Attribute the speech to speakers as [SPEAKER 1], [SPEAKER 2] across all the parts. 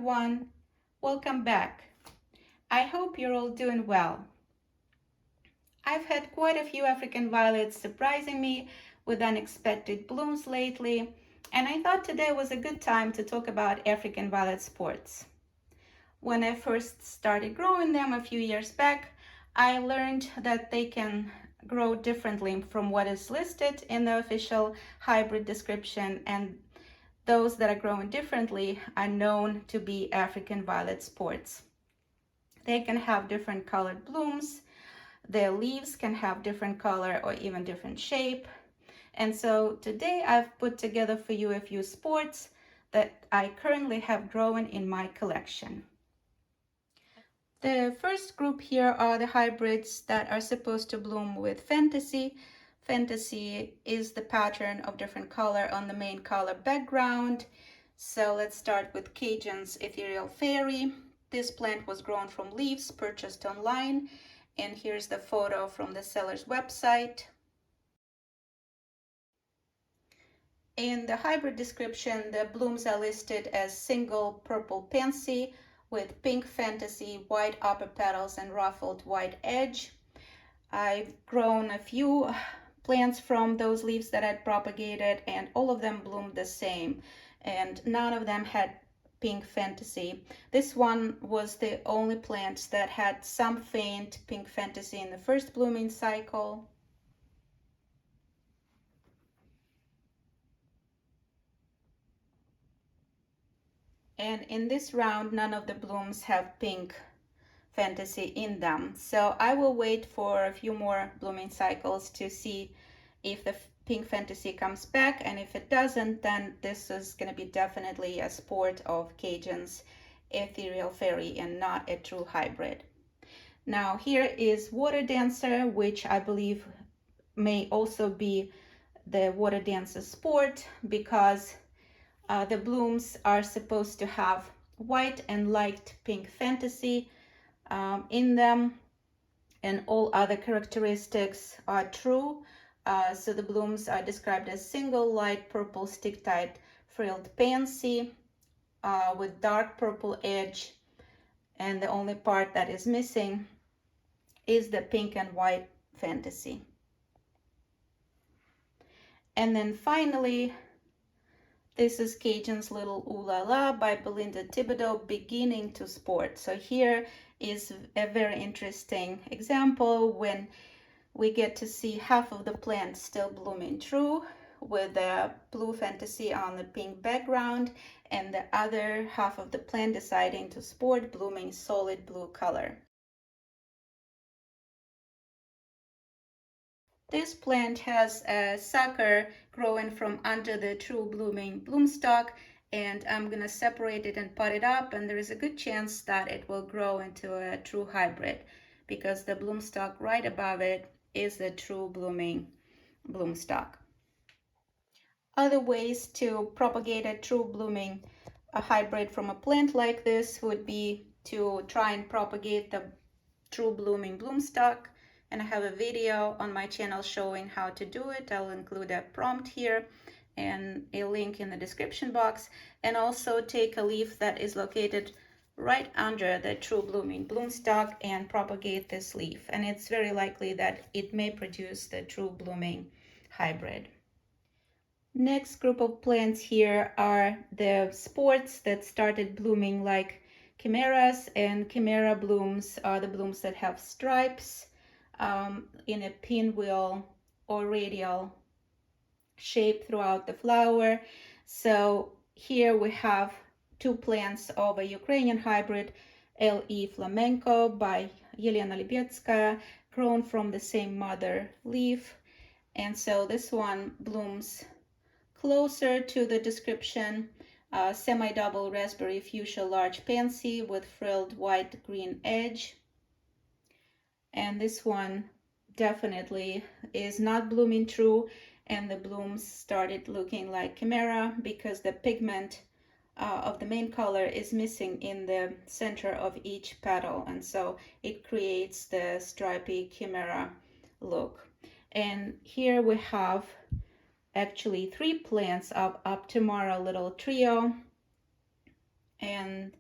[SPEAKER 1] everyone. Welcome back. I hope you're all doing well. I've had quite a few African violets surprising me with unexpected blooms lately, and I thought today was a good time to talk about African violet sports. When I first started growing them a few years back, I learned that they can grow differently from what is listed in the official hybrid description, and those that are grown differently are known to be African violet sports. They can have different colored blooms, their leaves can have different color or even different shape. And so today I've put together for you a few sports that I currently have growing in my collection. The first group here are the hybrids that are supposed to bloom with fantasy. Fantasy is the pattern of different color on the main color background. So let's start with Cajun's Ethereal Fairy. This plant was grown from leaves purchased online, and here's the photo from the seller's website. In the hybrid description, the blooms are listed as single purple pansy with pink fantasy, white upper petals, and ruffled white edge. I've grown a few plants from those leaves that I'd propagated, and all of them bloomed the same, and none of them had pink fantasy. This one was the only plant that had some faint pink fantasy in the first blooming cycle. And in this round, none of the blooms have pink fantasy in them. So I will wait for a few more blooming cycles to see if the pink fantasy comes back, and if it doesn't, then this is going to be definitely a sport of Cajun's Ethereal Fairy and not a true hybrid. Now here is Water Dancer, which I believe may also be the Water Dancer sport because the blooms are supposed to have white and light pink fantasy in them, and all other characteristics are true. So the blooms are described as single light purple stick-tight frilled pansy with dark purple edge, and the only part that is missing is the pink and white fantasy. And then finally, this is Cajun's Little Ooh La La by Belinda Thibodeau, beginning to sport. So here is a very interesting example when we get to see half of the plant still blooming true with the blue fantasy on the pink background, and the other half of the plant deciding to sport, blooming solid blue color. This plant has a sucker growing from under the true blooming bloomstalk, and I'm gonna separate it and pot it up, and there is a good chance that it will grow into a true hybrid because the bloomstalk right above it is the true blooming bloomstalk. Other ways to propagate a true blooming hybrid from a plant like this would be to try and propagate the true blooming bloomstalk, and I have a video on my channel showing how to do it. I'll include a prompt here and a link in the description box, and also take a leaf that is located right under the true blooming bloomstalk and propagate this leaf, and it's very likely that it may produce the true blooming hybrid. Next group of plants here are the sports that started blooming like chimeras, and chimera blooms are the blooms that have stripes in a pinwheel or radial shape throughout the flower. So here we have two plants of a Ukrainian hybrid, L.E. Flamenco by Yelena Libyetskaya, grown from the same mother leaf. And so this one blooms closer to the description, semi-double raspberry fuchsia large pansy with frilled white-green edge. And this one definitely is not blooming true, and the blooms started looking like chimera because the pigment of the main color is missing in the center of each petal, and so it creates the stripy chimera look. And here we have actually three plants of Optimara Little Trio, and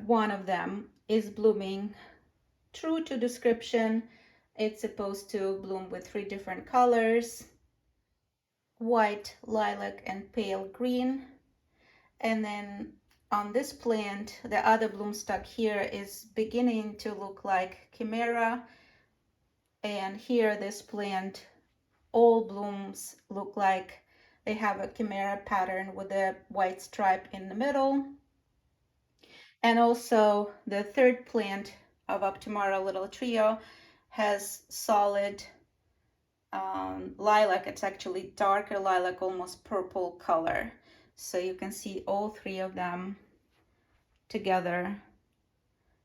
[SPEAKER 1] one of them is blooming true to description. It's supposed to bloom with 3 different colors: white, lilac, and pale green. And then on this plant, the other bloom stock here is beginning to look like chimera. And here, this plant, all blooms look like they have a chimera pattern with a white stripe in the middle. And also the third plant of Optimara Little Trio has solid lilac. It's actually darker lilac, almost purple color. So you can see all 3 of them together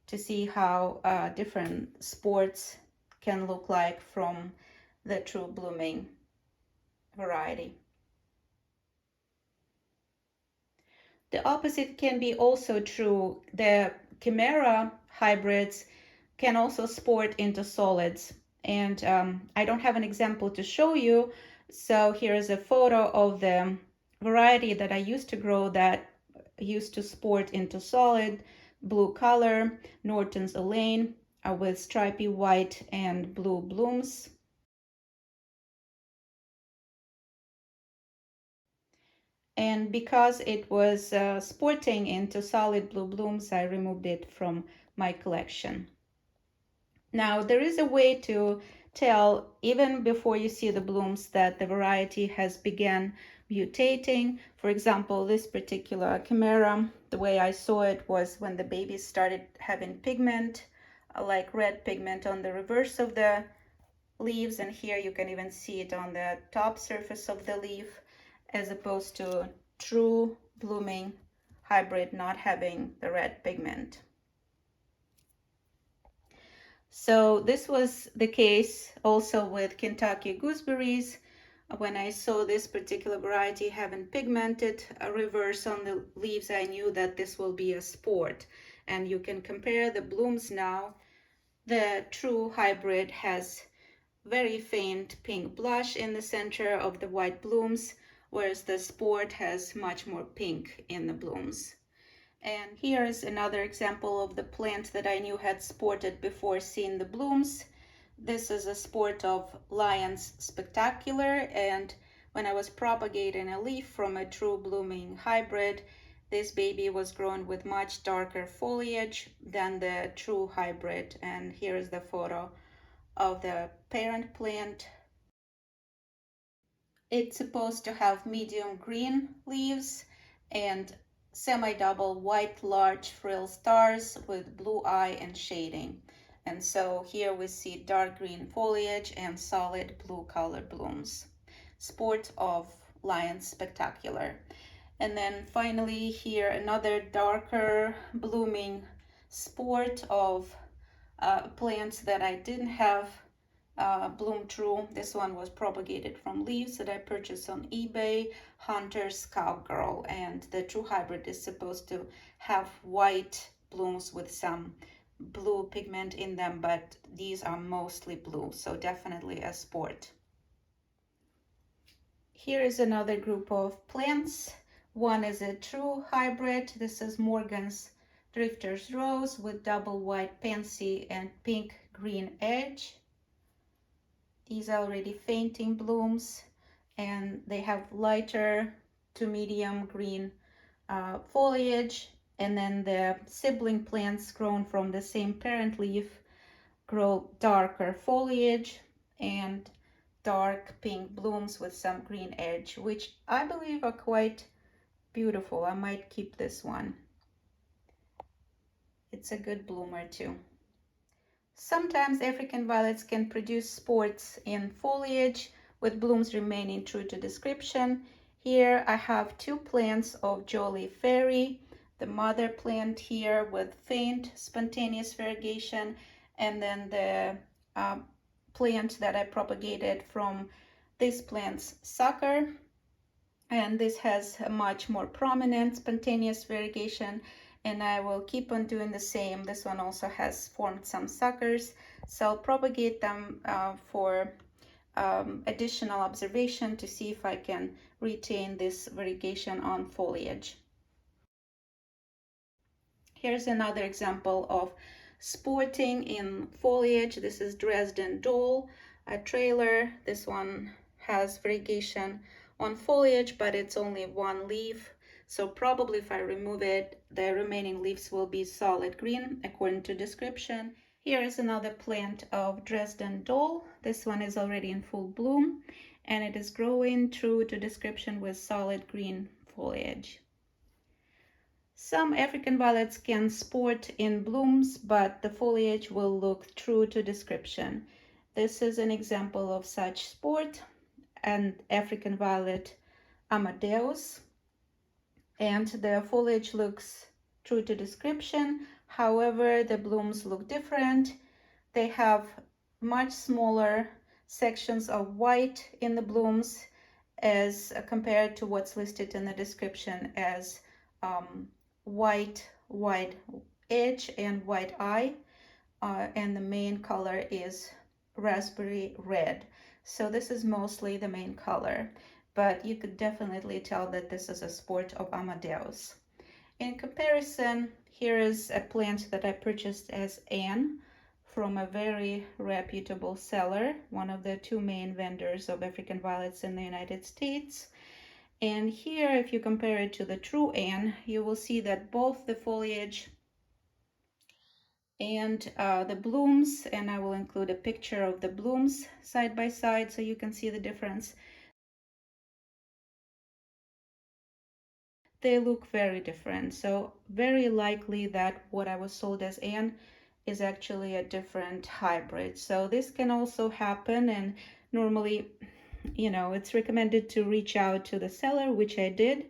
[SPEAKER 1] to see how different sports can look like from the true blooming variety. The opposite can be also true. The chimera hybrids can also sport into solids. And I don't have an example to show you. So here's a photo of the variety that I used to grow that used to sport into solid blue color, Norton's Elaine, with stripy white and blue blooms. And because it was sporting into solid blue blooms, I removed it from my collection. Now, there is a way to tell, even before you see the blooms, that the variety has begun mutating. For example, this particular chimera, the way I saw it was when the babies started having pigment, like red pigment on the reverse of the leaves, and here you can even see it on the top surface of the leaf, as opposed to true blooming hybrid not having the red pigment. So this was the case also with Kentucky gooseberries. When I saw this particular variety having pigmented reverse on the leaves, I knew that this will be a sport. And you can compare the blooms now. The true hybrid has very faint pink blush in the center of the white blooms, whereas the sport has much more pink in the blooms. And here is another example of the plant that I knew had sported before seeing the blooms. This is a sport of Lyons Spectacular, and when I was propagating a leaf from a true blooming hybrid, this baby was grown with much darker foliage than the true hybrid. And here is the photo of the parent plant. It's supposed to have medium green leaves and semi-double white large frill stars with blue eye and shading. And so here we see dark green foliage and solid blue color blooms. Sport of Lyons Spectacular. And then finally here another darker blooming sport of plants that I didn't have bloom true. This one was propagated from leaves that I purchased on eBay, Hunter's Cowgirl. And the true hybrid is supposed to have white blooms with some blue pigment in them, but these are mostly blue, so definitely a sport. Here is another group of plants. One is a true hybrid. This is Morgan's Drifter's Rose with double white pansy and pink green edge. These are already fainting blooms, and they have lighter to medium green foliage. And then the sibling plants grown from the same parent leaf grow darker foliage and dark pink blooms with some green edge, which I believe are quite beautiful. I might keep this one. It's a good bloomer too. Sometimes African violets can produce sports in foliage with blooms remaining true to description. Here I have 2 plants of Jolly Fairy, the mother plant here with faint spontaneous variegation, and then the plant that I propagated from this plant's sucker. And this has a much more prominent spontaneous variegation, and I will keep on doing the same. This one also has formed some suckers, so I'll propagate them for additional observation to see if I can retain this variegation on foliage. Here's another example of sporting in foliage. This is Dresden Dole, a trailer. This one has variegation on foliage, but it's only one leaf. So probably if I remove it, the remaining leaves will be solid green according to description. Here is another plant of Dresden Dole. This one is already in full bloom and it is growing true to description with solid green foliage. Some African violets can sport in blooms, but the foliage will look true to description. This is an example of such sport, an African violet Amadeus, and the foliage looks true to description. However, the blooms look different. They have much smaller sections of white in the blooms as compared to what's listed in the description as white wide edge and white eye, and the main color is raspberry red. So this is mostly the main color, but you could definitely tell that this is a sport of Amadeus. In comparison, here is a plant that I purchased as Anne from a very reputable seller, one of the two main vendors of African violets in the United States. And here, if you compare it to the true Anne, you will see that both the foliage and the blooms, and I will include a picture of the blooms side by side so you can see the difference. They look very different. So very likely that what I was sold as Anne is actually a different hybrid. So this can also happen, and normally, it's recommended to reach out to the seller, which I did.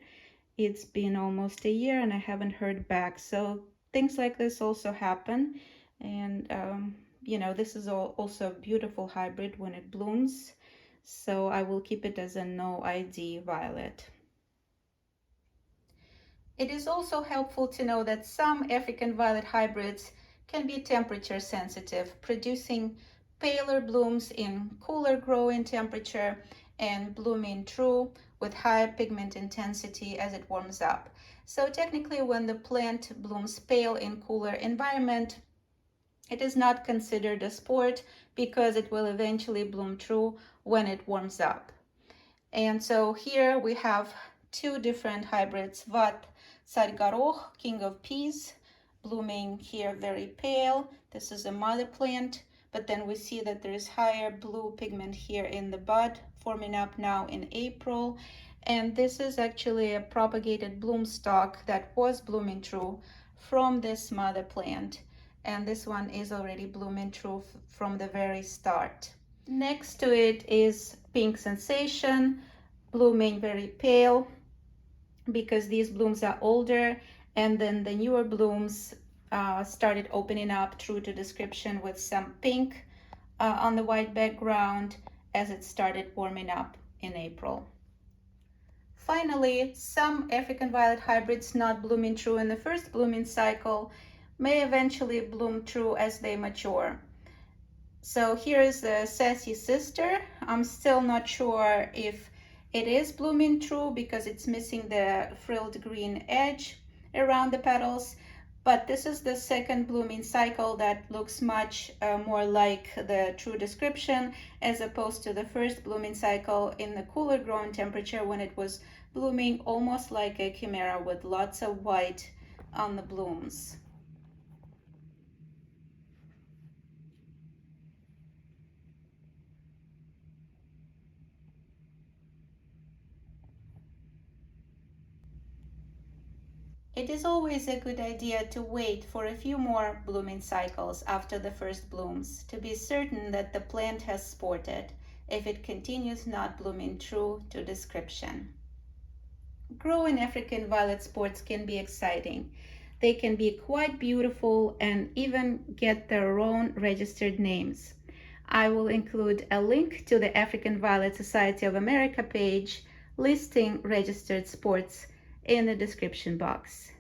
[SPEAKER 1] It's been almost a year and I haven't heard back. So things like this also happen. And, this is also a beautiful hybrid when it blooms. So I will keep it as a no ID violet. It is also helpful to know that some African violet hybrids can be temperature sensitive, producing paler blooms in cooler growing temperature and blooming true with higher pigment intensity as it warms up. So technically, when the plant blooms pale in cooler environment, it is not considered a sport because it will eventually bloom true when it warms up. And so here we have two different hybrids, Vat Sargaroch, king of peas, blooming here very pale. This is a mother plant, but then we see that there is higher blue pigment here in the bud, forming up now in April. And this is actually a propagated bloom stalk that was blooming true from this mother plant. And this one is already blooming true from the very start. Next to it is Pink Sensation, blooming very pale because these blooms are older, and then the newer blooms started opening up true to description with some pink on the white background as it started warming up in April. Finally, some African violet hybrids not blooming true in the first blooming cycle may eventually bloom true as they mature. So here is the Sassy Sister. I'm still not sure if it is blooming true because it's missing the frilled green edge around the petals. But this is the second blooming cycle that looks much more like the true description as opposed to the first blooming cycle in the cooler growing temperature when it was blooming almost like a chimera with lots of white on the blooms. It is always a good idea to wait for a few more blooming cycles after the first blooms to be certain that the plant has sported if it continues not blooming true to description. Growing African violet sports can be exciting. They can be quite beautiful and even get their own registered names. I will include a link to the African Violet Society of America page listing registered sports in the description box.